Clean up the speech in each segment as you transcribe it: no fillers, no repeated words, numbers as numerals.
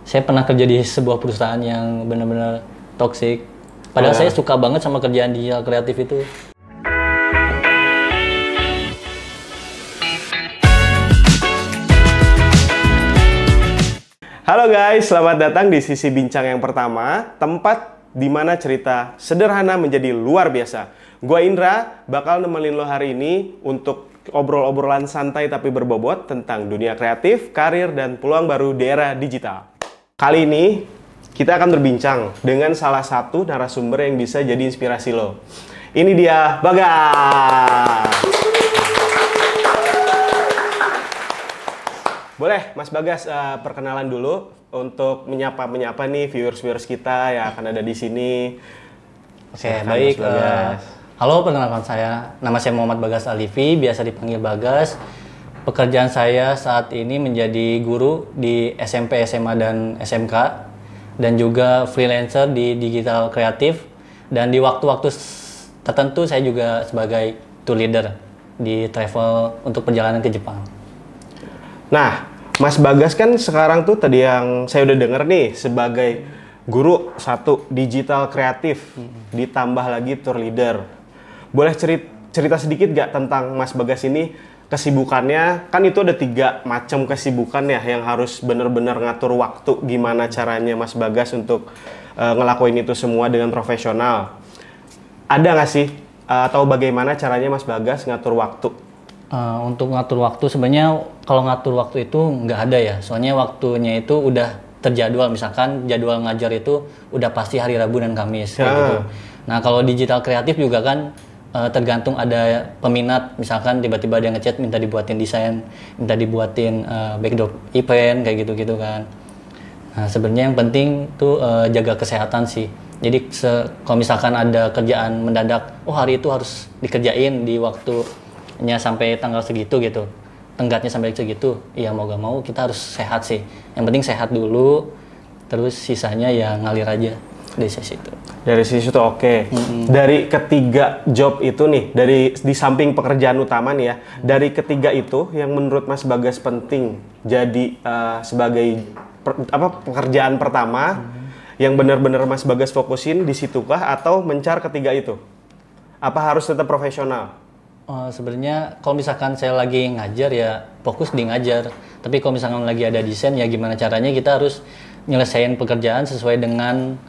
Saya pernah kerja di sebuah perusahaan yang benar-benar toksik. Padahal saya suka banget sama kerjaan digital kreatif itu. Halo guys, selamat datang di sisi bincang yang pertama, tempat di mana cerita sederhana menjadi luar biasa. Gua Indra, bakal nemenin lo hari ini untuk obrol-obrolan santai tapi berbobot tentang dunia kreatif, karir, dan peluang baru di era digital. Kali ini, kita akan berbincang dengan salah satu narasumber yang bisa jadi inspirasi lo. Ini dia, Bagas! Boleh, Mas Bagas, perkenalan dulu untuk menyapa nih viewers kita yang akan ada di sini. Oke, baik. Halo, perkenalkan nama saya Muhammad Bagas Alifi, biasa dipanggil Bagas. Pekerjaan saya saat ini menjadi guru di SMP, SMA, dan SMK, dan juga freelancer di digital kreatif. Dan di waktu-waktu tertentu saya juga sebagai tour leader di travel untuk perjalanan ke Jepang. Nah, Mas Bagas kan sekarang tuh tadi yang saya udah denger nih sebagai guru satu digital kreatif, ditambah lagi tour leader. Boleh cerita sedikit gak tentang Mas Bagas ini, kesibukannya? Kan itu ada 3 macam kesibukan ya yang harus bener-bener ngatur waktu. Gimana caranya Mas Bagas untuk ngelakuin itu semua dengan profesional? Ada nggak sih? Atau bagaimana caranya Mas Bagas ngatur waktu? Untuk ngatur waktu, sebenarnya kalau ngatur waktu itu nggak ada ya. Soalnya waktunya itu udah terjadwal. Misalkan jadwal ngajar itu udah pasti hari Rabu dan Kamis. Kayak gitu. Nah, kalau digital kreatif juga kan tergantung ada peminat. Misalkan tiba-tiba ada yang ngechat minta dibuatin desain, minta dibuatin backdrop event, kayak gitu-gitu kan. Nah, sebenarnya yang penting tuh jaga kesehatan sih. Jadi kalau misalkan ada kerjaan mendadak, oh hari itu harus dikerjain di waktunya sampai tanggal segitu gitu, tenggatnya sampai segitu, ya mau gak mau kita harus sehat sih. Yang penting sehat dulu, terus sisanya ya ngalir aja dari sisi itu. Dari sisi itu oke. Dari ketiga job itu nih, di samping pekerjaan utama nih ya, dari ketiga itu yang menurut Mas Bagas penting jadi sebagai pekerjaan pertama yang benar-benar Mas Bagas fokusin di situkah atau mencar ketiga itu? Apa harus tetap profesional? Sebenarnya kalau misalkan saya lagi ngajar ya fokus di ngajar. Tapi kalau misalkan lagi ada desain ya gimana caranya kita harus nyelesain pekerjaan sesuai dengan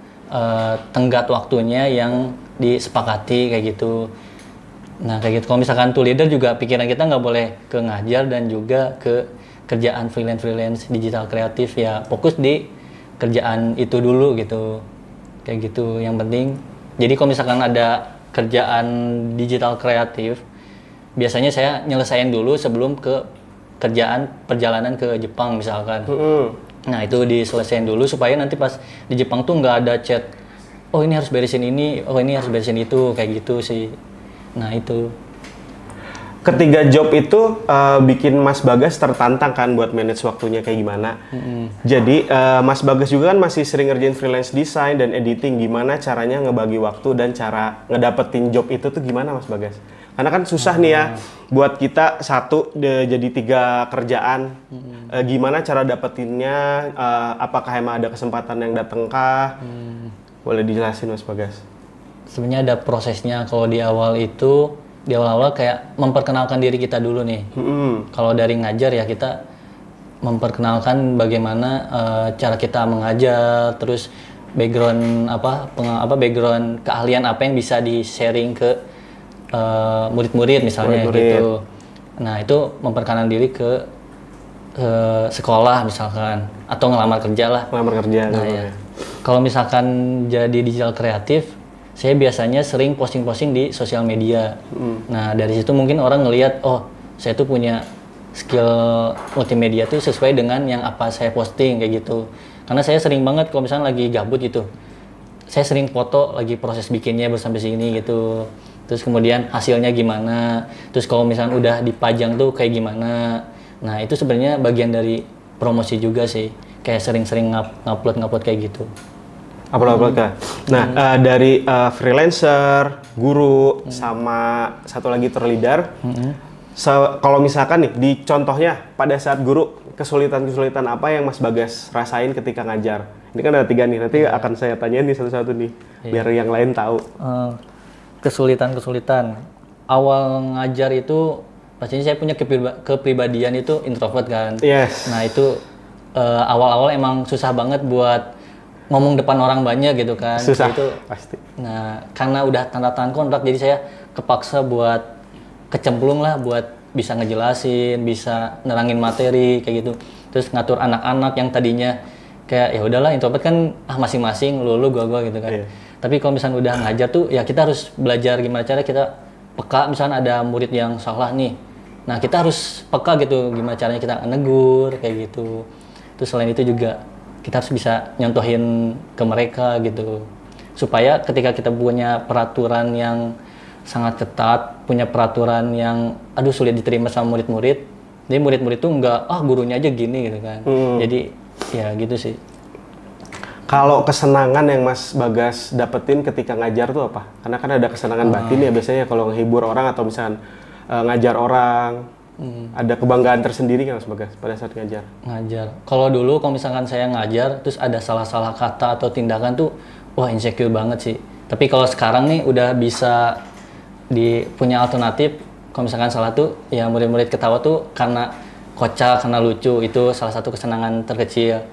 tenggat waktunya yang disepakati kayak gitu. Nah kayak gitu. Kalau misalkan tour leader juga pikiran kita nggak boleh ke ngajar dan juga ke kerjaan freelance digital kreatif, ya fokus di kerjaan itu dulu gitu. Kayak gitu yang penting. Jadi kalau misalkan ada kerjaan digital kreatif, biasanya saya nyelesain dulu sebelum ke kerjaan perjalanan ke Jepang misalkan. Nah itu diselesain dulu supaya nanti pas di Jepang tuh nggak ada chat, oh ini harus beresin ini, oh ini harus beresin itu, kayak gitu sih. Nah itu. Ketiga job itu bikin Mas Bagas tertantang kan buat manage waktunya kayak gimana. Jadi Mas Bagas juga kan masih sering ngerjain freelance design dan editing. Gimana caranya ngebagi waktu dan cara ngedapetin job itu tuh gimana Mas Bagas? Karena kan susah nih ya buat kita jadi 3 kerjaan. Gimana cara dapetinnya? Apakah emang ada kesempatan yang datang kah? Boleh dijelasin Mas Bagas? Sebenarnya ada prosesnya. Kalau di awal-awal kayak memperkenalkan diri kita dulu nih. Kalau dari ngajar ya kita memperkenalkan bagaimana cara kita mengajar, terus background background keahlian apa yang bisa di-sharing ke murid-murid misalnya gitu. Nah itu memperkenalkan diri ke sekolah misalkan atau ngelamar kerja lah. Ngelamar kerja. Nah ya. Kalau misalkan jadi digital kreatif, saya biasanya sering posting-posting di sosial media. Nah dari situ mungkin orang ngelihat, oh saya tuh punya skill multimedia tuh sesuai dengan yang apa saya posting kayak gitu. Karena saya sering banget kalau misalnya lagi gabut gitu, saya sering foto lagi proses bikinnya baru sampai sini gitu. Terus kemudian hasilnya gimana, terus kalau misalnya udah dipajang tuh kayak gimana. Nah itu sebenarnya bagian dari promosi juga sih, kayak sering-sering ngupload kayak gitu. Upload kan. Nah, dari freelancer, guru, sama satu lagi tour leader. Kalau misalkan nih, di contohnya pada saat guru, kesulitan-kesulitan apa yang Mas Bagas rasain ketika ngajar? Ini kan ada 3 nih, nanti akan saya tanyain nih satu-satu nih, biar yang lain tahu. Kesulitan-kesulitan. Awal ngajar itu, pastinya saya punya kepribadian itu introvert kan. Yes. Nah itu awal-awal emang susah banget buat ngomong depan orang banyak gitu kan. Susah, itu, pasti. Nah karena udah tanda tangan kontrak, jadi saya kepaksa buat kecemplung lah, buat bisa ngejelasin, bisa nerangin materi kayak gitu. Terus ngatur anak-anak yang tadinya kayak ya udahlah introvert kan masing-masing lu gua gitu kan. Yeah. Tapi kalau misalnya udah ngajar tuh ya kita harus belajar gimana cara kita peka, misalnya ada murid yang salah nih. Nah, kita harus peka gitu gimana caranya kita negur kayak gitu. Terus selain itu juga kita harus bisa nyontohin ke mereka gitu. Supaya ketika kita punya peraturan yang sangat ketat, punya peraturan yang sulit diterima sama murid-murid. Jadi murid-murid tuh enggak gurunya aja gini gitu kan. Jadi ya gitu sih. Kalau kesenangan yang Mas Bagas dapetin ketika ngajar tuh apa? Karena kan ada kesenangan batin ya biasanya kalau menghibur orang atau misalnya ngajar orang. Ada kebanggaan tersendiri kan Mas Bagas pada saat ngajar? Ngajar. Kalau dulu kalau misalkan saya ngajar terus ada salah-salah kata atau tindakan tuh wah insecure banget sih. Tapi kalau sekarang nih udah bisa punya alternatif, kalau misalkan salah tuh ya murid-murid ketawa tuh karena kocak, karena lucu, itu salah satu kesenangan terkecil.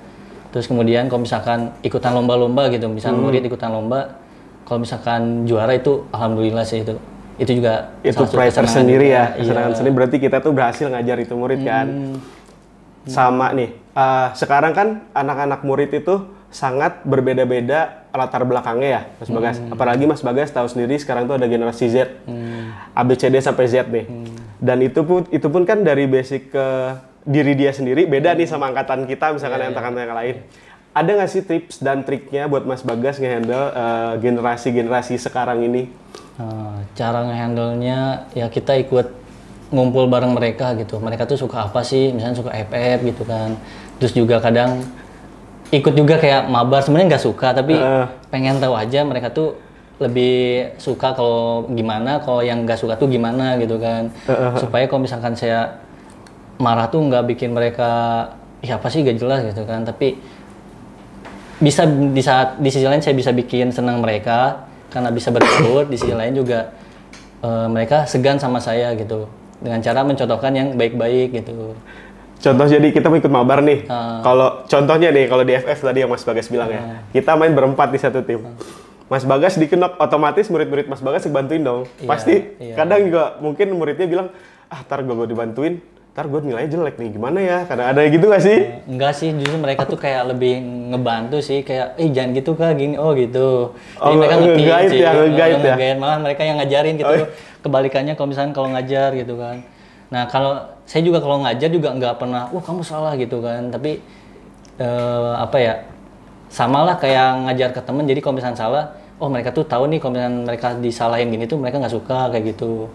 Terus kemudian kalau misalkan ikutan lomba-lomba gitu, misalkan murid ikutan lomba, kalau misalkan juara itu alhamdulillah sih itu juga itu pride tersendiri ya, kesenangan sendiri. Berarti kita tuh berhasil ngajar itu murid kan. Sama nih, sekarang kan anak-anak murid itu sangat berbeda-beda latar belakangnya ya Mas Bagas. Apalagi Mas Bagas tahu sendiri sekarang tuh ada generasi Z, ABCD sampai Z nih. Dan itu pun kan dari basic ke diri dia sendiri beda nih sama angkatan kita misalkan angkatan yang lain. Ada nggak sih tips dan triknya buat Mas Bagas nge-handle generasi-generasi sekarang ini? Cara nge-handle-nya ya kita ikut ngumpul bareng mereka gitu. Mereka tuh suka apa sih? Misalnya suka FF gitu kan. Terus juga kadang ikut juga kayak mabar, sebenarnya nggak suka tapi pengen tahu aja mereka tuh lebih suka kalau gimana, kalau yang nggak suka tuh gimana gitu kan. Supaya kalau misalkan saya marah tuh nggak bikin mereka ya apa sih gak jelas gitu kan, tapi bisa di sisi lain saya bisa bikin senang mereka karena bisa berbaur. Di sisi lain juga mereka segan sama saya gitu dengan cara mencontohkan yang baik-baik gitu. Contoh, jadi kita mau ikut mabar nih. Kalau contohnya nih, kalau di FF tadi yang Mas Bagas bilang ya, kita main berempat di satu tim. Mas Bagas dikenok, otomatis murid-murid Mas Bagas dibantuin dong. Pasti kadang juga mungkin muridnya bilang, tar gue dibantuin, tar gue nilainya jelek nih, gimana ya? Kadang ada gitu nggak sih? Enggak sih, justru mereka tuh kayak lebih ngebantu sih, kayak jangan gitu kak, gini, gitu. Jadi mereka ngerti sih, nge-guide malah mereka yang ngajarin gitu. Kebalikannya kalau misalnya kalau ngajar gitu kan. Nah kalau saya juga kalau ngajar juga nggak pernah, wah kamu salah gitu kan. Tapi samalah kayak ngajar ke temen. Jadi kalau misalnya salah, mereka tuh tahu nih kalau misalnya mereka disalahin gini tuh mereka nggak suka kayak gitu.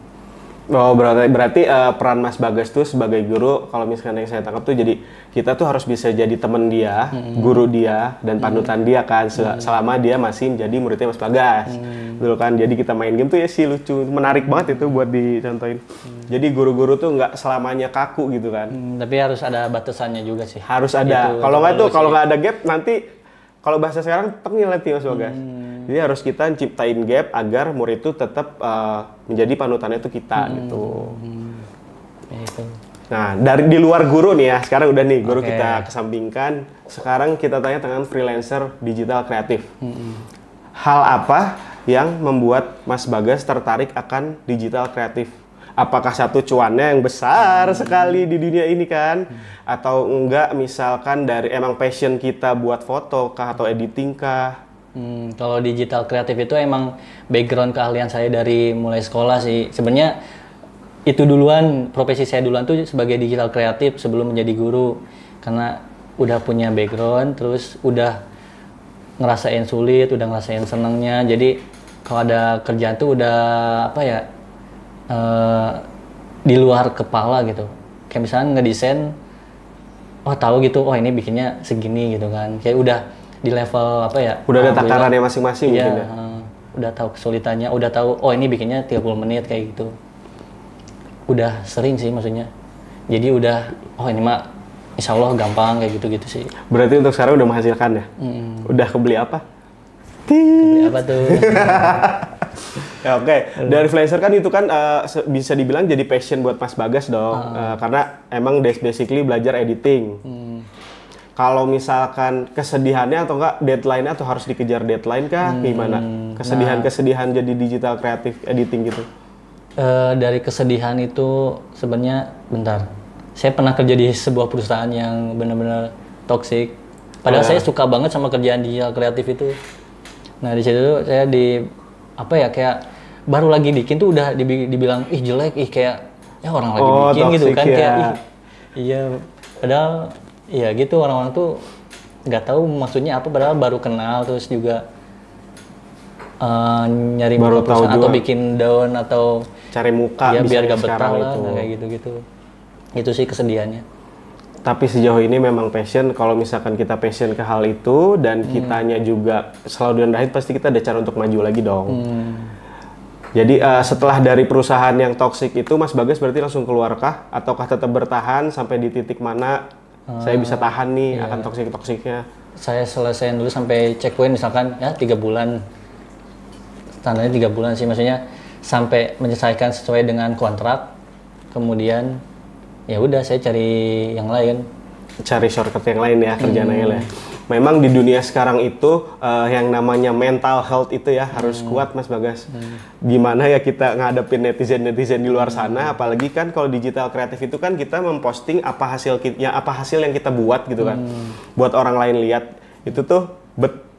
Oh berarti peran Mas Bagas tuh sebagai guru, kalau misalkan yang saya tangkap tuh jadi kita tuh harus bisa jadi teman dia, guru dia, dan panutan dia kan selama dia masih menjadi muridnya Mas Bagas. Dulu kan, jadi kita main game tuh ya sih lucu, menarik banget itu buat dicontohin. Jadi guru-guru tuh nggak selamanya kaku gitu kan. Tapi harus ada batasannya juga sih. Harus ada. Gitu, kalau nggak ada gap nanti, kalau bahasa sekarang tengil nanti Mas Bagas. Jadi harus kita ciptain gap agar murid itu tetap menjadi panutannya itu kita gitu. Itu. Nah, di luar guru nih ya, sekarang udah nih guru kita kesampingkan. Sekarang kita tanya tentang freelancer digital kreatif. Hal apa yang membuat Mas Bagas tertarik akan digital kreatif? Apakah satu cuannya yang besar sekali di dunia ini kan? Atau enggak misalkan dari emang passion kita buat foto kah atau editing kah? Kalau digital kreatif itu emang background keahlian saya dari mulai sekolah sih. Sebenarnya itu duluan, profesi saya duluan tuh sebagai digital kreatif sebelum menjadi guru. Karena udah punya background, terus udah ngerasain sulit, udah ngerasain senengnya. Jadi kalau ada kerjaan tuh udah di luar kepala gitu. Kayak misalnya ngedesain, tahu gitu, ini bikinnya segini gitu kan. Kayak udah di level udah ada takarannya masing-masing ya, mungkin ya. Udah tahu kesulitannya, udah tahu ini bikinnya 30 menit kayak gitu. Udah sering sih maksudnya. Jadi udah ini mah insya Allah gampang kayak gitu-gitu sih. Berarti untuk sekarang udah menghasilkan ya? Udah kebeli apa? Beli apa tuh? Ya, oke. Dari freelancer kan itu kan bisa dibilang jadi passion buat Mas Bagas dong. Karena emang basically belajar editing. Kalau misalkan kesedihannya atau enggak deadline-nya atau harus dikejar deadline kah? Gimana? Kesedihan jadi digital kreatif editing gitu. Dari kesedihan itu sebenarnya bentar. Saya pernah kerja di sebuah perusahaan yang benar-benar toksik. Padahal saya suka banget sama kerjaan digital kreatif itu. Nah, di situ saya kayak baru lagi bikin tuh udah dibilang ih jelek, ih kayak ya orang lagi bikin gitu kan ya. kayak iya padahal iya gitu orang-orang tuh nggak tahu maksudnya apa padahal baru kenal terus juga nyari baru muka perusahaan tahu atau juga. bikin down atau Cari muka ya biar gak sekarang betah lah nah, kayak gitu-gitu. Itu sih kesedihannya. Tapi sejauh ini memang passion, kalau misalkan kita passion ke hal itu dan kitanya juga selalu rendahin, pasti kita ada cara untuk maju lagi dong. Jadi setelah dari perusahaan yang toksik itu, Mas Bagas berarti langsung keluarkah? Ataukah tetap bertahan sampai di titik mana saya bisa tahan nih akan toksik-toksiknya? Saya selesaiin dulu sampai checkpoint misalkan ya 3 bulan. Standarnya 3 bulan sih, maksudnya sampai menyelesaikan sesuai dengan kontrak. Kemudian ya udah saya cari yang lain. Cari shortcut yang lain ya, kerjaan lain ya. Memang di dunia sekarang itu yang namanya mental health itu ya harus kuat Mas Bagas. Gimana ya kita ngadepin netizen-netizen di luar sana, apalagi kan kalau digital kreatif itu kan kita memposting apa hasil yang kita buat gitu kan. Buat orang lain lihat. Itu tuh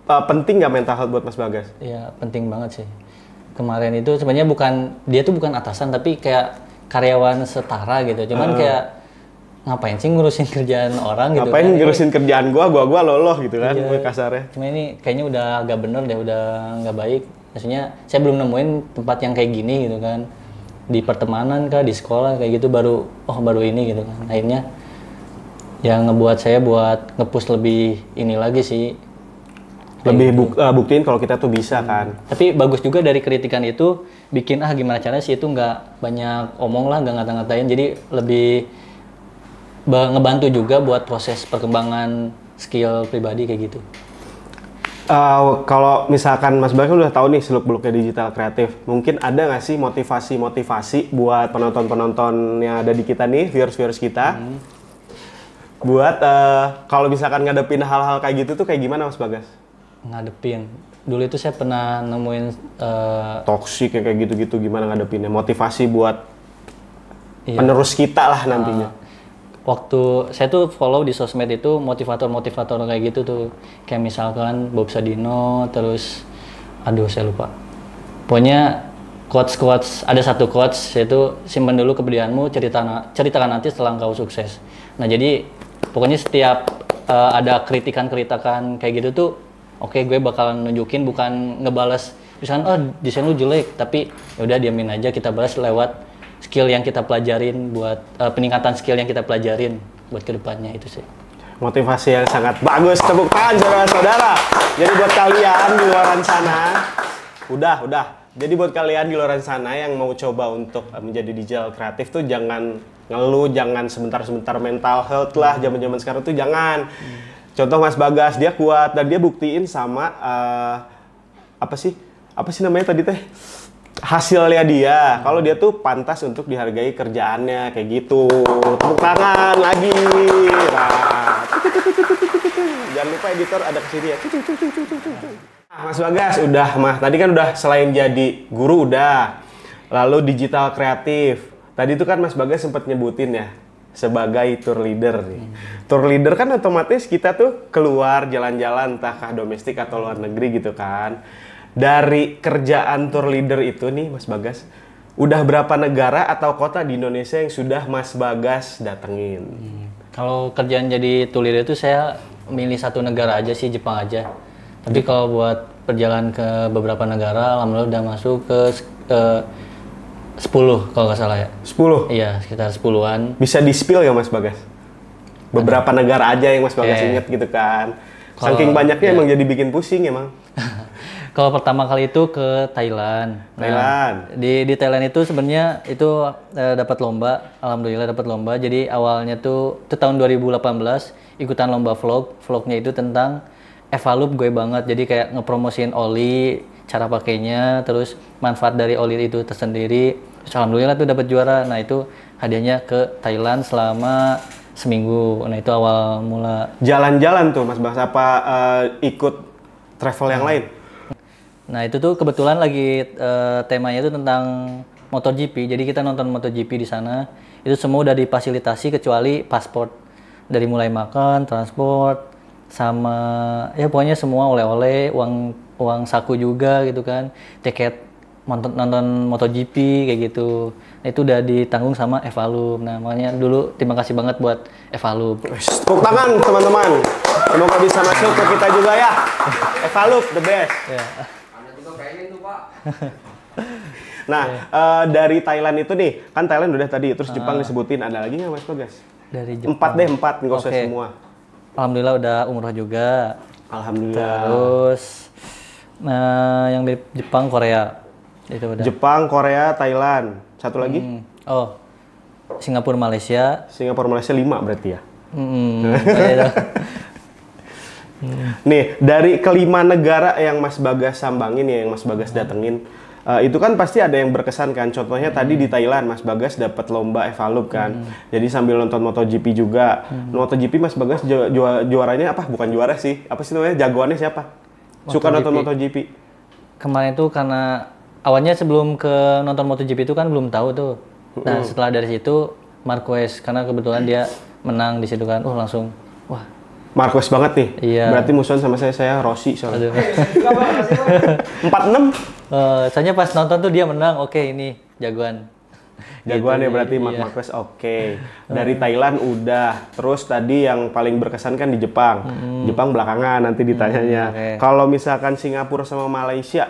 penting nggak mental health buat Mas Bagas? Iya, penting banget sih. Kemarin itu sebenarnya dia tuh bukan atasan tapi kayak karyawan setara gitu. Cuman kayak ngapain sih ngurusin kerjaan orang gitu. Ngapain kan? ngurusin kerjaan gua loloh gitu kan, Iya. kasarnya. Cuma ini kayaknya udah agak bener deh, udah nggak baik. Maksudnya saya belum nemuin tempat yang kayak gini gitu kan. Di pertemanan kah, di sekolah kayak gitu baru ini gitu kan. Akhirnya yang ngebuat saya buat nge-push lebih ini lagi sih. Lebih buktiin kalau kita tuh bisa kan. Tapi bagus juga dari kritikan itu bikin gimana caranya sih itu nggak banyak omong lah, nggak ngata-ngatain. Jadi lebih ngebantu juga buat proses perkembangan skill pribadi kayak gitu. Kalau misalkan Mas Bagas udah tahu nih seluk-beluknya digital kreatif, mungkin ada nggak sih motivasi buat penonton-penonton yang ada di kita nih, viewers-viewers kita, buat kalau misalkan ngadepin hal-hal kayak gitu tuh kayak gimana Mas Bagas? Ngadepin. Dulu itu saya pernah nemuin toksik kayak gitu-gitu, gimana ngadepinnya? Motivasi buat penerus kita lah nantinya. Waktu saya tuh follow di sosmed itu motivator kayak gitu tuh. Kayak misalkan Bob Sadino, terus saya lupa. Pokoknya quotes, ada satu quotes yaitu simpan dulu keberdiaanmu, ceritakan nanti setelah engkau sukses. Nah, jadi pokoknya setiap ada kritikan kayak gitu tuh oke, gue bakalan nunjukin, bukan ngebales misalkan desain lu jelek, tapi yaudah diamin aja, kita balas lewat skill yang kita pelajarin buat peningkatan skill yang kita pelajarin buat kedepannya. Itu sih motivasi yang sangat bagus, tepuk tangan saudara-saudara. Jadi buat kalian di luar sana, udah. Jadi buat kalian di luar sana yang mau coba untuk menjadi digital kreatif tuh jangan ngeluh, jangan sebentar-sebentar mental health lah, zaman-zaman sekarang tuh jangan. Contoh Mas Bagas, dia kuat dan dia buktiin sama apa sih namanya tadi teh? Hasilnya dia. Kalau dia tuh pantas untuk dihargai kerjaannya kayak gitu. Tepuk tangan lagi. Nah. Jangan lupa editor ada kesini ya. Mas Bagas udah tadi kan udah selain jadi guru udah. Lalu digital kreatif. Tadi itu kan Mas Bagas sempat nyebutin ya sebagai tour leader nih. Tour leader kan otomatis kita tuh keluar jalan-jalan entahkah domestik atau luar negeri gitu kan. Dari kerjaan tour leader itu nih Mas Bagas, udah berapa negara atau kota di Indonesia yang sudah Mas Bagas datengin? Kalau kerjaan jadi tour leader itu saya milih satu negara aja sih, Jepang aja. Tapi kalau buat perjalanan ke beberapa negara, alhamdulillah udah masuk ke 10 kalau nggak salah ya. 10? Iya, sekitar 10-an. Bisa di-spill ya Mas Bagas? Beberapa negara aja yang Mas Bagas inget gitu kan. Saking banyaknya emang jadi bikin pusing emang. Kalau pertama kali itu ke Thailand. Thailand. Di Thailand itu sebenarnya itu dapat lomba, alhamdulillah dapat lomba. Jadi awalnya tuh itu tahun 2018 ikutan lomba vlog. Vlognya itu tentang Evalup gue banget. Jadi kayak ngepromosiin oli, cara pakainya, terus manfaat dari oli itu tersendiri. Terus alhamdulillah tuh dapat juara. Nah, itu hadiahnya ke Thailand selama seminggu. Nah, itu awal mula. Jalan-jalan tuh Mas Bagas apa ikut travel yang lain? Nah, itu tuh kebetulan lagi temanya itu tentang MotoGP. Jadi kita nonton MotoGP di sana. Itu semua udah difasilitasi kecuali paspor. Dari mulai makan, transport, sama ya pokoknya semua oleh-oleh, uang saku juga gitu kan. Tiket nonton MotoGP kayak gitu. Nah, itu udah ditanggung sama Evalup. Nah, makanya dulu terima kasih banget buat Evalup. Tepuk tangan teman-teman. Semoga bisa masuk ke kita juga ya. Evalup the best. Ya. Nah, dari Thailand itu nih, kan Thailand udah tadi, terus Jepang disebutin, ada lagi nggak Mas Bagas? Dari Jepang. 4 nggak usah semua. Alhamdulillah udah umroh juga. Alhamdulillah. Terus, yang di Jepang, Korea. Itu udah. Jepang, Korea, Thailand. Satu lagi? Oh, Singapura, Malaysia. Singapura, Malaysia 5 berarti ya? Iya. Nih, dari kelima negara yang Mas Bagas sambangin ya, yang Mas Bagas datengin, itu kan pasti ada yang berkesan kan. Contohnya tadi di Thailand, Mas Bagas dapat lomba Evalup kan. Jadi sambil nonton MotoGP juga. MotoGP Mas Bagas juaranya apa? Bukan juara sih. Apa sih namanya? Jagoannya siapa? Suka nonton MotoGP. Kemarin tuh karena awalnya sebelum ke nonton MotoGP itu kan belum tahu tuh. Nah, setelah dari situ Marquez, karena kebetulan dia menang di situ kan. Langsung wah, Marquez banget nih. Iya. Berarti musuhan sama saya Rossi soalnya. 46. Soalnya pas nonton tuh dia menang. Oke, ini jagoan. Jagoan gitu, ya berarti Mark iya. Marquez. Oke. Dari Thailand udah. Terus tadi yang paling berkesan kan di Jepang. Jepang belakangan nanti ditanyanya. Okay. Kalau misalkan Singapura sama Malaysia.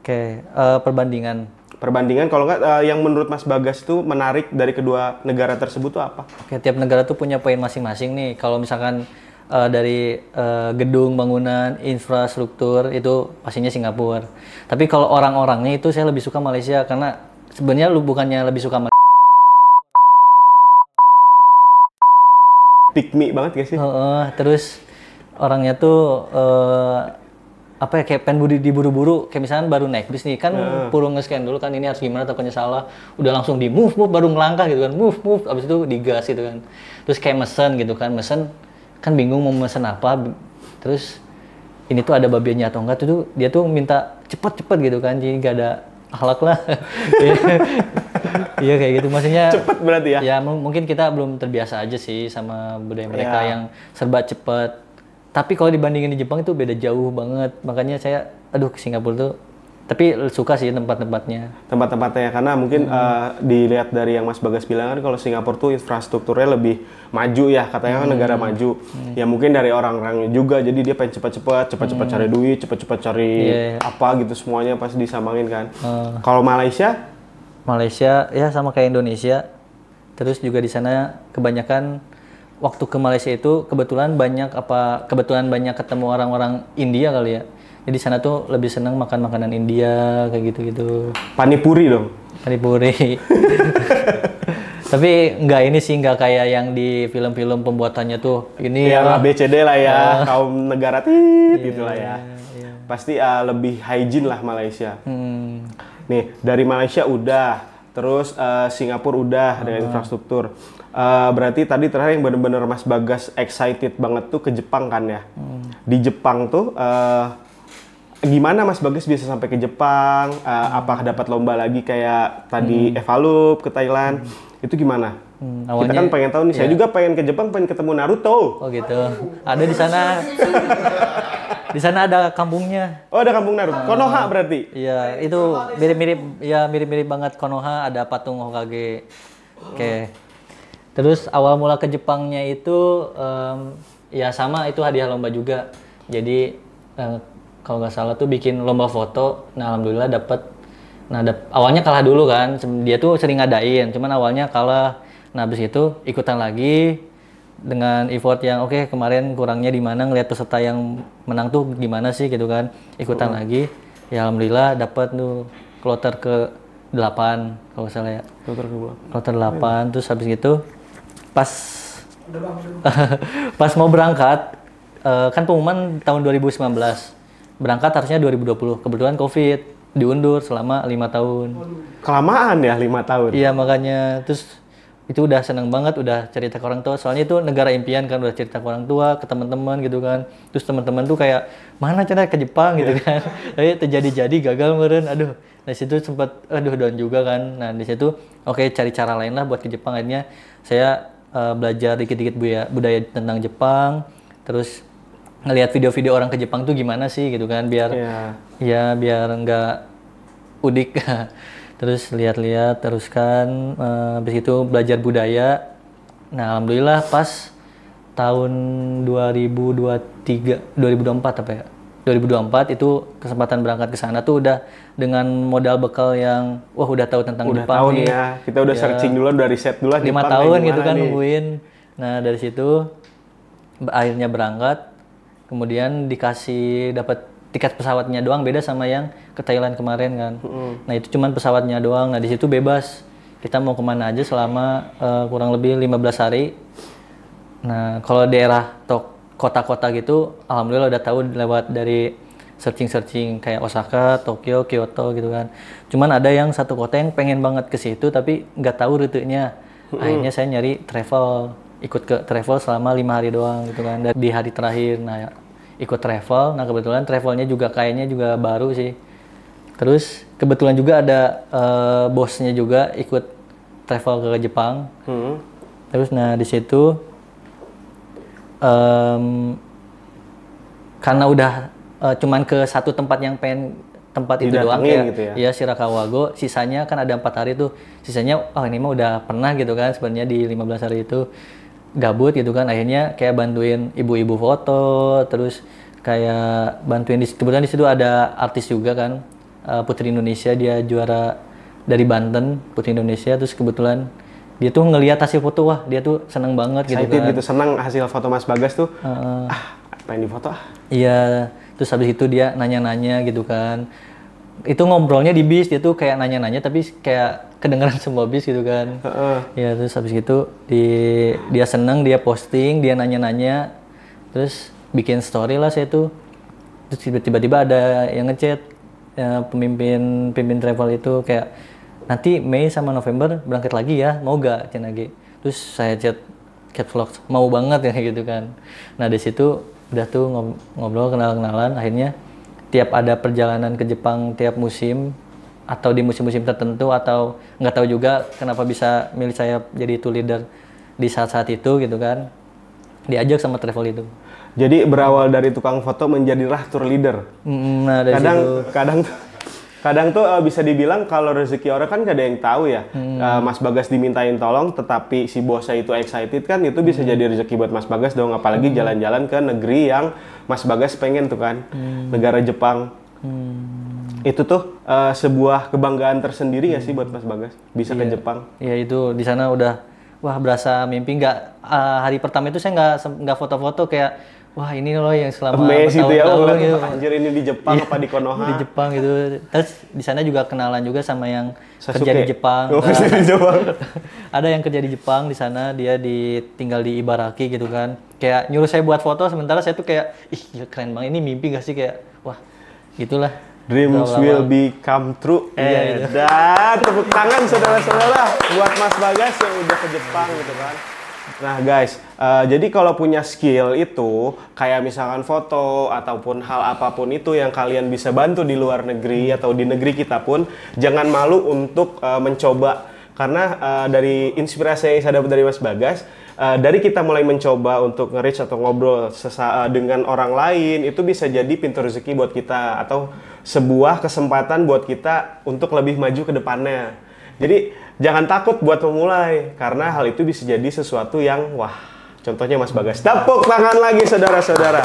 Oke, perbandingan. Perbandingan kalau nggak yang menurut Mas Bagas itu menarik dari kedua negara tersebut tuh apa? Oke, tiap negara tuh punya poin masing-masing nih. Kalau misalkan dari gedung, bangunan, infrastruktur itu pastinya Singapura. Tapi kalau orang-orangnya itu saya lebih suka Malaysia karena sebenarnya lu bukannya lebih suka Pick me banget gak sih? terus orangnya tuh apa ya, kayak pengen diburu-buru, kayak misalnya baru naik bis nih kan, perlu nge-scan dulu kan ini harus gimana, takutnya salah, udah langsung di move baru ngelangkah gitu kan, move abis itu digas gitu kan. Terus kayak mesen gitu kan, mesen kan bingung mau mesen apa, terus ini tuh ada babiannya atau enggak tuh dia tuh minta cepet gitu kan, jadi gak ada akhlak lah. Iya kayak gitu, maksudnya cepet berarti ya? Ya mungkin kita belum terbiasa aja sih sama budaya mereka yang serba cepet. Tapi kalau dibandingin di Jepang itu beda jauh banget. Makanya saya, ke Singapura tuh. Tapi suka sih tempat-tempatnya. Tempat-tempatnya, karena mungkin dilihat dari yang Mas Bagas bilang kan kalau Singapura tuh infrastrukturnya lebih maju ya. Katanya kan negara maju. Ya mungkin dari orang-orangnya juga. Jadi dia pengen cepat-cepat cari duit, cepat-cepat cari apa gitu semuanya pas disambangin kan. Kalau Malaysia? Malaysia ya sama kayak Indonesia. Terus juga di sana kebanyakan waktu ke Malaysia itu kebetulan banyak ketemu orang-orang India kali ya. Jadi di sana tuh lebih senang makan makanan India kayak gitu-gitu. Panipuri dong. Panipuri. Tapi nggak kayak yang di film-film pembuatannya tuh. Ini yang ABCD lah ya, kaum negara gitu lah ya. Pasti lebih hygiene lah Malaysia. Nih, dari Malaysia udah, terus Singapura udah dengan infrastruktur. Berarti tadi terakhir yang benar-benar Mas Bagas excited banget tuh ke Jepang kan ya. Di Jepang tuh gimana Mas Bagas bisa sampai ke Jepang? Apakah dapat lomba lagi kayak tadi Evalup ke Thailand? Itu gimana? Kita kan pengen tahu nih. Saya juga pengen ke Jepang, pengen ketemu Naruto. Oh gitu. Ada di sana. Di sana ada kampungnya. Oh, ada kampung Naruto. Konoha berarti. Iya, itu mirip-mirip banget Konoha, ada patung Hokage. Oke. Terus awal mula ke Jepangnya itu ya sama, itu hadiah lomba juga. Jadi kalau nggak salah tuh bikin lomba foto. Nah, alhamdulillah dapet. Nah, awalnya kalah dulu kan. Dia tuh sering ngadain, cuman awalnya kalah. Nah, habis itu ikutan lagi. dengan effort yang oke, kemarin kurangnya di mana, ngelihat peserta yang menang tuh gimana sih gitu kan, ikutan lagi. Ya alhamdulillah dapat tuh kloter ke 8 kalau nggak salah ya. Kloter 8 terus habis gitu pas pas mau berangkat kan pengumuman tahun 2019. Berangkat harusnya 2020. Kebetulan Covid diundur selama 5 tahun. Kelamaan ya 5 tahun. Iya, makanya terus itu udah seneng banget, udah cerita ke orang tua. Soalnya itu negara impian kan, udah cerita ke orang tua, ke teman-teman gitu kan. Terus teman-teman tuh kayak mana cara ke Jepang gitu kan. Tapi terjadi-jadi gagal meren. Aduh, dari situ sempat down juga kan. Nah, di situ oke, cari cara lain lah buat ke Jepang. Akhirnya saya belajar dikit-dikit budaya tentang Jepang. Terus ngelihat video-video orang ke Jepang tuh gimana sih gitu kan, biar ya biar nggak udik. Terus lihat-lihat terus kan, habis itu belajar budaya. Nah alhamdulillah pas tahun 2024 apa ya, 2024 itu kesempatan berangkat ke sana tuh udah dengan modal bekal yang udah tahu tentang udah Jepang tahu nih ya, kita udah searching dulu, udah riset dulu 5 Jepang tahun gitu kan nih. nungguin. Nah dari situ akhirnya berangkat, kemudian dikasih dapat tiket pesawatnya doang, beda sama yang ke Thailand kemarin kan. Nah itu cuman pesawatnya doang. Nah di situ bebas kita mau kemana aja selama kurang lebih 15 hari. Nah kalau daerah kota-kota gitu alhamdulillah udah tahu lewat dari searching kayak Osaka, Tokyo, Kyoto gitu kan. Cuman ada yang satu kota yang pengen banget ke situ tapi nggak tahu rutenya. Akhirnya saya nyari travel, ikut ke travel selama 5 hari doang gitu kan. Dan di hari terakhir ikut travel. Nah kebetulan travelnya juga kayaknya juga baru sih. Terus kebetulan juga ada bosnya juga ikut travel ke Jepang. Terus nah di situ karena udah cuman ke satu tempat yang tempat itu doang kayak gitu ya? Ya Shirakawago, sisanya kan ada 4 hari tuh. Sisanya ini mah udah pernah gitu kan sebenarnya di 15 hari itu. Gabut gitu kan, akhirnya kayak bantuin ibu-ibu foto, terus kayak bantuin kebetulan di situ ada artis juga kan, Putri Indonesia, dia juara dari Banten, Putri Indonesia. Terus kebetulan dia tuh ngelihat hasil foto, wah dia tuh seneng banget gitu kan. Gitu, senang hasil foto Mas Bagas tuh. Pengen difoto Iya, terus habis itu dia nanya-nanya gitu kan. Itu ngobrolnya di bis, dia tuh kayak nanya-nanya tapi kayak kedengeran semua bis gitu kan. Ya terus habis itu dia seneng, dia posting, dia nanya-nanya, terus bikin story lah saya tuh. Terus tiba-tiba ada yang ngechat pemimpin travel itu kayak nanti Mei sama November berangkat lagi ya, mau gak Cenage? Terus saya chat vlog, mau banget ya gitu kan. Nah di situ udah tuh ngobrol, kenalan, akhirnya tiap ada perjalanan ke Jepang tiap musim atau di musim-musim tertentu atau nggak tahu juga kenapa bisa milih saya jadi tour leader di saat-saat itu gitu kan, diajak sama travel itu. Jadi berawal dari tukang foto menjadilah tour leader. Nah dari situ kadang tuh bisa dibilang kalau rezeki orang kan gak ada yang tahu ya. Mas Bagas dimintain tolong tetapi si bosnya itu excited kan, itu bisa jadi rezeki buat Mas Bagas dong, apalagi jalan-jalan ke negeri yang Mas Bagas pengen tuh kan, negara Jepang. Itu tuh sebuah kebanggaan tersendiri ya sih buat Mas Bagas bisa ke Jepang. Iya itu di sana udah berasa mimpi. Hari pertama itu saya nggak foto-foto kayak wah ini loh yang selama bertahun-tahun ya, gitu. Anjir ini di Jepang apa di Konoha? Di Jepang gitu. Terus di sana juga kenalan juga sama yang Sasuke. kerja di Jepang. Ada yang kerja di Jepang di sana, dia tinggal di Ibaraki gitu kan. Kayak nyuruh saya buat foto, sementara saya tuh kayak ih keren banget, ini mimpi gak sih, kayak wah gitulah. Dreams will become true. Dan tepuk tangan saudara-saudara buat Mas Bagas yang udah ke Jepang gitu kan. Nah guys, jadi kalau punya skill itu, kayak misalkan foto ataupun hal apapun itu yang kalian bisa bantu di luar negeri atau di negeri kita pun, jangan malu untuk mencoba. Karena dari inspirasi yang saya dapat dari Mas Bagas, dari kita mulai mencoba untuk nge-reach atau ngobrol dengan orang lain, itu bisa jadi pintu rezeki buat kita atau sebuah kesempatan buat kita untuk lebih maju ke depannya. Jadi jangan takut buat memulai, karena hal itu bisa jadi sesuatu yang wah, contohnya Mas Bagas. Tepuk tangan lagi saudara-saudara.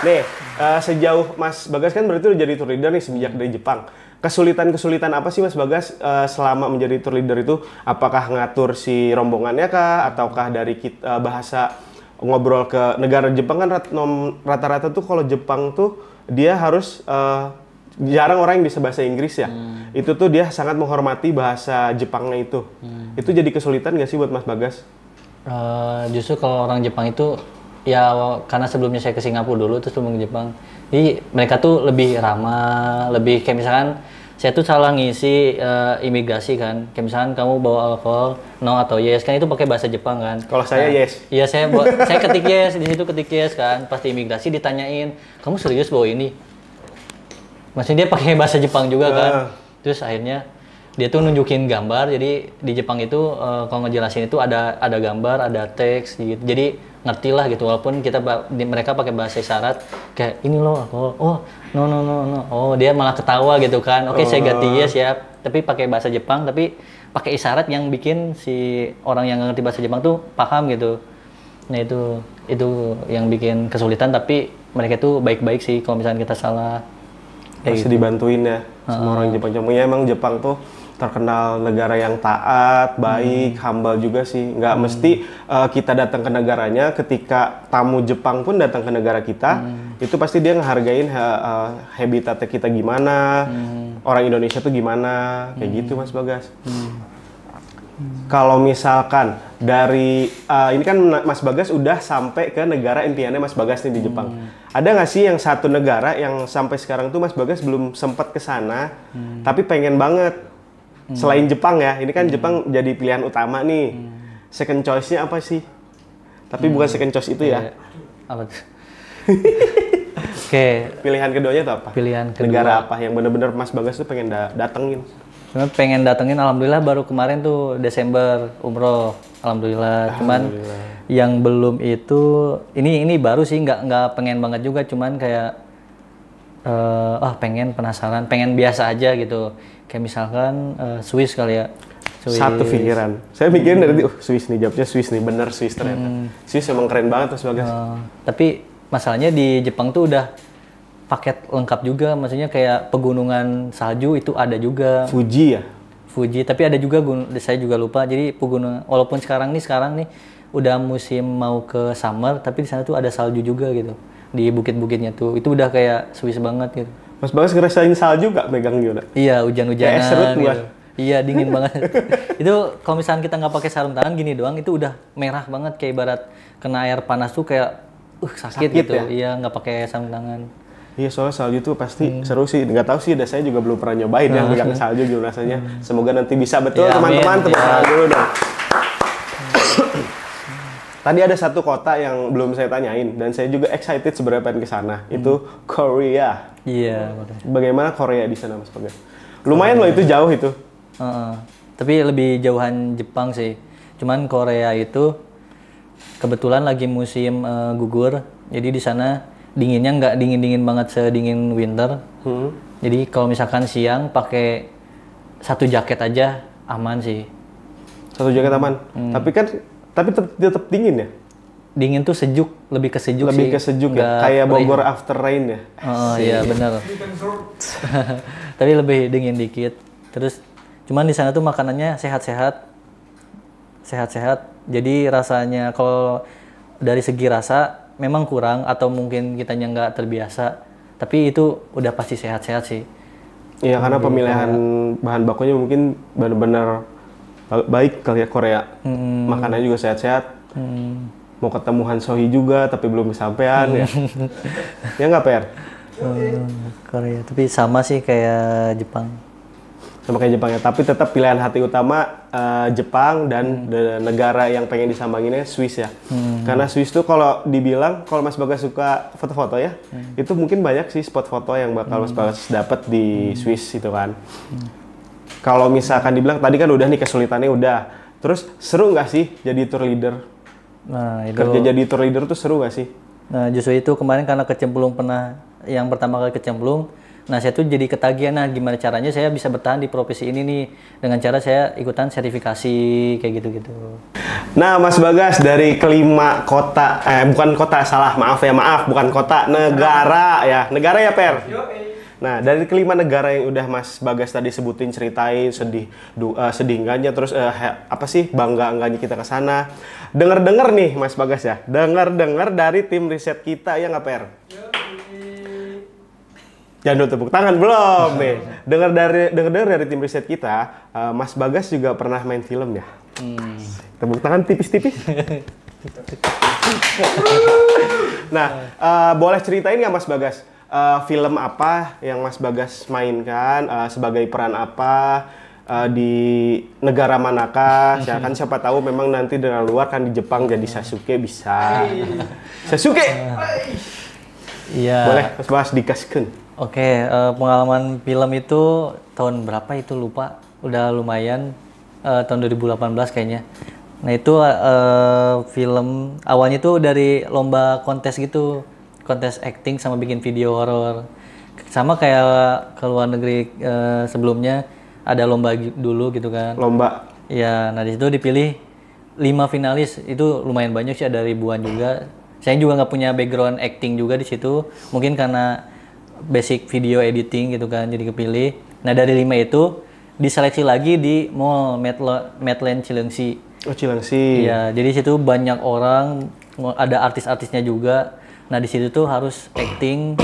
Nih, Sejauh Mas Bagas kan berarti udah jadi tour leader nih semenjak dari Jepang. Kesulitan-kesulitan apa sih Mas Bagas selama menjadi tour leader itu? Apakah ngatur si rombongannya kah? Ataukah dari bahasa ngobrol ke negara Jepang kan rata-rata tuh kalau Jepang tuh dia harus jarang orang yang bisa bahasa Inggris ya. Itu tuh dia sangat menghormati bahasa Jepangnya itu. Itu jadi kesulitan nggak sih buat Mas Bagas? Justru kalau orang Jepang itu ya karena sebelumnya saya ke Singapura dulu terus sebelum ke Jepang, jadi mereka tuh lebih ramah, lebih kayak misalkan saya tuh salah ngisi imigrasi kan, kayak misalkan kamu bawa alkohol no atau yes kan itu pakai bahasa Jepang kan. Kalau saya yes. Iya saya ketik yes di situ ketik yes kan, pas di imigrasi ditanyain kamu serius bawa ini, maksudnya dia pakai bahasa Jepang juga kan. Terus akhirnya dia tuh nunjukin gambar, jadi di Jepang itu kalau ngejelasin itu ada gambar, ada teks gitu, jadi ngerti lah gitu, walaupun mereka pakai bahasa isyarat kayak ini loh alkohol, oh no, oh dia malah ketawa gitu kan, oke saya ganti yes ya, tapi pakai bahasa Jepang, tapi pakai isyarat yang bikin si orang yang ngerti bahasa Jepang tuh paham gitu. Nah itu yang bikin kesulitan, tapi mereka tuh baik-baik sih kalau misalnya kita salah. Masih dibantuin ya sama orang Jepang. Ya emang Jepang tuh terkenal negara yang taat, baik, humble juga sih. Nggak mesti kita datang ke negaranya, ketika tamu Jepang pun datang ke negara kita, itu pasti dia ngehargain habitatnya kita gimana, orang Indonesia tuh gimana, kayak gitu Mas Bagas. Kalau misalkan dari, ini kan Mas Bagas udah sampai ke negara impiannya Mas Bagas nih di Jepang. Ada nggak sih yang satu negara yang sampai sekarang tuh Mas Bagas belum sempat ke sana, tapi pengen banget? Selain Jepang ya, ini kan Jepang jadi pilihan utama nih. Second choice-nya apa sih? Tapi bukan second choice itu ya. Apa tuh? Oke. Pilihan keduanya itu apa? Pilihan kedua. Negara apa yang bener-bener Mas Bagas tuh pengen datengin? Sebenarnya pengen datengin, alhamdulillah baru kemarin tuh Desember umroh, alhamdulillah. Cuman yang belum itu, ini baru sih, nggak pengen banget juga, cuman kayak pengen penasaran, pengen biasa aja gitu. Kayak misalkan Swiss kali ya. Swiss. Satu pikiran. Saya mikirin dari Swiss nih, jawabnya Swiss nih, bener Swiss ternyata. Swiss emang keren banget Mas Bagas. Tapi masalahnya di Jepang tuh udah paket lengkap juga, maksudnya kayak pegunungan salju itu ada juga. Fuji ya? Fuji, tapi ada juga saya juga lupa. Jadi pegunungan, walaupun sekarang nih udah musim mau ke summer, tapi di sana tuh ada salju juga gitu. Di bukit-bukitnya tuh, itu udah kayak Swiss banget gitu. Mas Bagas ngerasain salju gak megang gimana? Iya, hujan-hujanan serut gitu. Iya, dingin banget. Itu kalau misalnya kita nggak pakai sarung tangan gini doang, itu udah merah banget, kayak ibarat kena air panas tuh kayak sakit gitu. Ya? Iya, nggak pakai sarung tangan. Iya, soalnya salju tuh pasti seru sih. Nggak tahu sih, saya juga belum pernah nyobain ya megang salju gimana rasanya. Semoga nanti bisa. Betul ya, teman-teman, tepuk tangan dulu dong. Tadi ada satu kota yang belum saya tanyain dan saya juga excited sebenarnya pengen ke sana. Itu Korea. Iya. Bagaimana Korea di sana Mas Bagas? Lumayan loh itu jauh itu. Tapi lebih jauhan Jepang sih. Cuman Korea itu kebetulan lagi musim gugur. Jadi di sana dinginnya nggak dingin banget sedingin winter. Jadi kalau misalkan siang pakai satu jaket aja aman sih. Satu jaket aman. Tapi tetap dingin ya? Dingin tuh sejuk, lebih ke sejuk lebih sih. Lebih ke sejuk ya? Kayak Bogor after rain ya? Iya benar. Tapi lebih dingin dikit. Terus cuman di sana tuh makanannya sehat-sehat. Jadi rasanya kalau dari segi rasa memang kurang atau mungkin kitanya nggak terbiasa. Tapi itu udah pasti sehat-sehat sih. Iya, karena pemilihan bahan bakunya mungkin benar-benar baik kali ya Korea. Makanannya juga sehat-sehat. Mau ketemu Han Sohee juga tapi belum kesampean ya. Ya nggak Per? Korea, tapi sama sih kayak Jepang. Sama kayak Jepang ya, tapi tetap pilihan hati utama Jepang dan negara yang pengen disambanginnya Swiss ya. Karena Swiss tuh kalau dibilang, kalau Mas Bagas suka foto-foto ya, itu mungkin banyak sih spot foto yang bakal Mas Bagas dapat di Swiss itu kan. Kalau misalkan dibilang tadi kan udah nih kesulitannya udah, terus seru nggak sih jadi tour leader? Nah, itu... Kerja jadi tour leader tuh seru nggak sih? Nah justru itu kemarin karena kecemplung yang pertama kali kecemplung, Nah, saya tuh jadi ketagihan, nah gimana caranya saya bisa bertahan di profesi ini nih, dengan cara saya ikutan sertifikasi kayak gitu-gitu. Nah, Mas Bagas, dari kelima kota, bukan kota, salah, maaf, bukan kota, negara ya Per? Nah, dari kelima negara yang udah Mas Bagas tadi sebutin, ceritain, sedih enggaknya, terus apa sih, bangga enggaknya kita ke sana. Dengar-dengar nih Mas Bagas ya, dengar-dengar dari tim riset kita, ya nggak Per? Jangan dulu tepuk tangan, belum nih. Dengar dari tim riset kita, Mas Bagas juga pernah main film ya. Tepuk tangan tipis-tipis. Nah, boleh ceritain nggak Mas Bagas, film apa yang Mas Bagas mainkan, sebagai peran apa, di negara manakah? Ya kan siapa tahu memang nanti dari luar kan di Jepang jadi Sasuke bisa. Sasuke. Iya. Boleh Mas Bagas dikasihkan. Oke, pengalaman film itu tahun berapa itu lupa, udah lumayan, tahun 2018 kayaknya. Nah itu film awalnya tuh dari lomba kontes gitu, kontes acting sama bikin video horor. Sama kayak ke luar negeri sebelumnya ada lomba dulu gitu kan. Lomba. Ya, nah di situ dipilih 5 finalis, itu lumayan banyak sih, ada ribuan juga. Saya juga nggak punya background acting juga di situ, mungkin karena basic video editing gitu kan, jadi kepilih. Nah dari 5 itu diseleksi lagi di Mall Medland Cilengsi. Oh, Cilengsi. Iya, jadi situ banyak orang, ada artis-artisnya juga. Nah di situ tuh harus acting,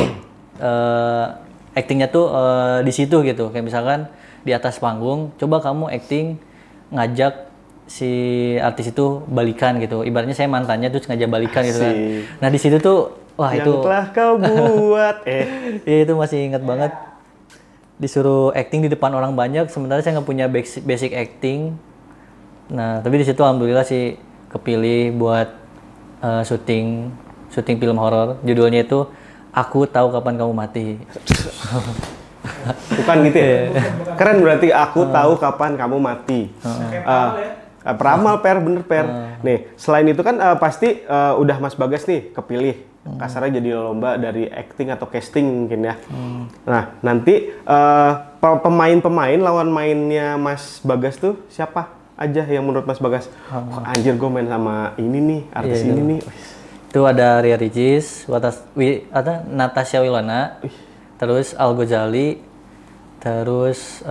actingnya tuh di situ gitu. Kayak misalkan di atas panggung, coba kamu acting ngajak si artis itu balikan gitu. Ibaratnya saya mantannya terus ngajak balikan gitu kan. Nah di situ tuh wah yang itu telah kau buat itu masih ingat banget, disuruh acting di depan orang banyak, sementara saya nggak punya basic acting. Nah tapi di situ alhamdulillah sih kepilih buat syuting film horor, judulnya itu Aku Tahu Kapan Kamu Mati. Bukan gitu ya? Keren, berarti Aku Tahu Kapan Kamu Mati. Peramal Per, bener Per. Nih selain itu kan pasti udah Mas Bagas nih kepilih, kasarnya jadi lomba dari acting atau casting mungkin ya. Nah nanti pemain-pemain lawan mainnya Mas Bagas tuh siapa aja yang menurut Mas Bagas? Wah, anjir gue main sama ini nih, artis ini nih. Itu ada Ria Ricis, Natasha Wilona, terus Al Ghazali, terus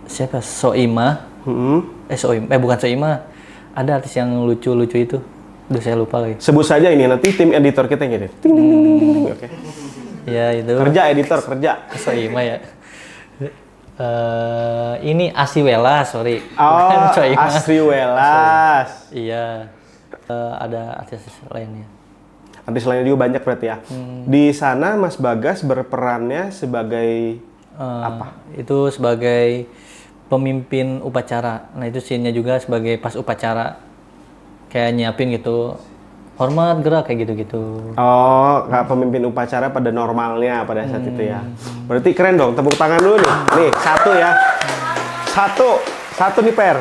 siapa? Soimah. Bukan Soimah. Ada artis yang lucu-lucu itu. Udah saya lupa lagi. Sebut saja ini, nanti tim editor kita yang edit. Oke. Ya itu. Kerja editor, kerja. Soimah ya. Ini Asri Welas, sorry. Oh, Asri Welas. Iya. Ada artis lainnya. Artis lainnya juga banyak berarti ya. Di sana Mas Bagas berperannya sebagai apa? Itu sebagai pemimpin upacara. Nah itu scene-nya juga sebagai pas upacara, kayak nyiapin gitu, hormat gerak kayak gitu-gitu. Oh, kayak pemimpin upacara pada normalnya pada saat itu ya. Berarti keren dong, tepuk tangan dulu nih. Nih satu ya, satu nih Per.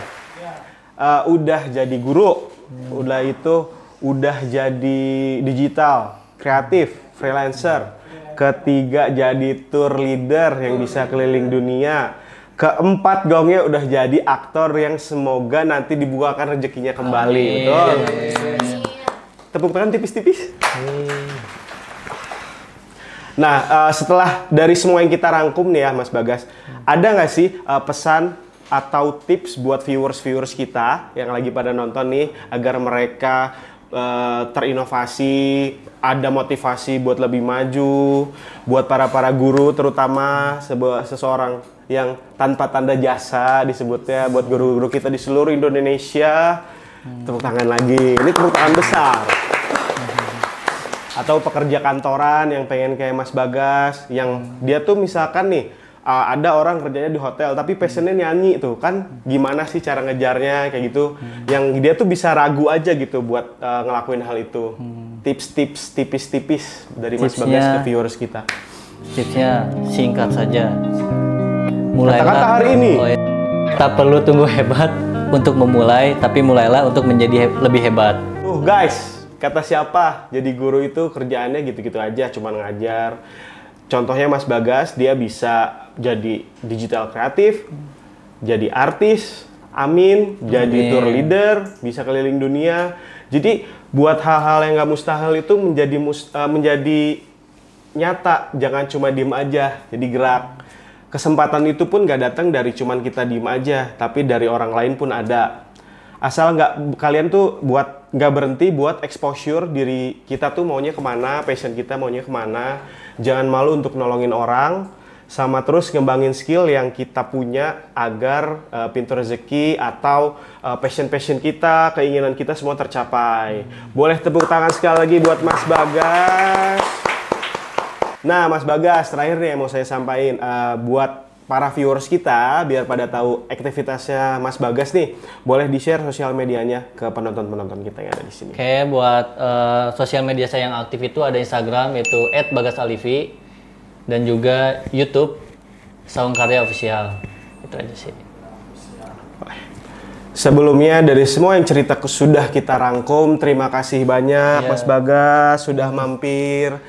Udah jadi guru, udah jadi digital, kreatif, freelancer. Ketiga jadi tour leader yang bisa keliling dunia. Keempat gongnya udah jadi aktor yang semoga nanti dibukakan rezekinya kembali. Betul. Tepuk tangan tipis-tipis. Nah, setelah dari semua yang kita rangkum nih ya Mas Bagas, ada nggak sih pesan atau tips buat viewers kita yang lagi pada nonton nih agar mereka terinovasi, ada motivasi buat lebih maju, buat para guru terutama seseorang yang tanpa tanda jasa disebutnya, buat guru-guru kita di seluruh Indonesia. Tepuk tangan lagi, ini tepuk tangan besar. Atau pekerja kantoran yang pengen kayak Mas Bagas, yang dia tuh misalkan nih ada orang kerjanya di hotel tapi passionnya nyanyi tuh kan, gimana sih cara ngejarnya kayak gitu, yang dia tuh bisa ragu aja gitu buat ngelakuin hal itu. Tips-tips tipis-tipis dari Mas Bagas ke viewers kita. Tipsnya singkat saja. Mulailah kata-kata hari ini. Tak perlu tunggu hebat untuk memulai, tapi mulailah untuk menjadi lebih hebat. Guys, kata siapa? Jadi guru itu kerjaannya gitu-gitu aja, cuma ngajar. Contohnya Mas Bagas, dia bisa jadi digital kreatif, jadi artis, amin, jadi tour leader, bisa keliling dunia. Jadi buat hal-hal yang nggak mustahil itu menjadi nyata, jangan cuma diem aja, jadi gerak. Kesempatan itu pun nggak datang dari cuman kita diem aja, tapi dari orang lain pun ada. Asal kalian tuh nggak berhenti buat exposure diri kita tuh maunya kemana, passion kita maunya kemana. Jangan malu untuk nolongin orang, sama terus ngembangin skill yang kita punya agar pintu rezeki atau passion kita, keinginan kita semua tercapai. Boleh tepuk tangan sekali lagi buat Mas Bagas. Nah, Mas Bagas, terakhir nih yang mau saya sampaikan buat para viewers kita, biar pada tahu aktivitasnya Mas Bagas nih, boleh di-share sosial medianya ke penonton-penonton kita yang ada di sini. Oke, buat sosial media saya yang aktif itu ada Instagram, yaitu @bagasalivi, dan juga YouTube, Saung Karya Official. Itu aja sih. Sebelumnya dari semua yang cerita sudah kita rangkum, terima kasih banyak Mas Bagas sudah mampir.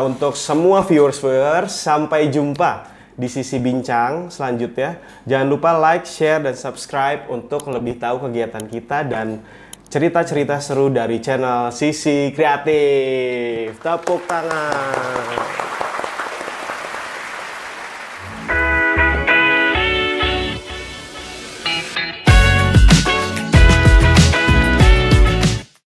Untuk semua viewers, sampai jumpa di sisi bincang selanjutnya. Jangan lupa like, share, dan subscribe untuk lebih tahu kegiatan kita dan cerita-cerita seru dari channel Sisi Kreatif. Tepuk tangan.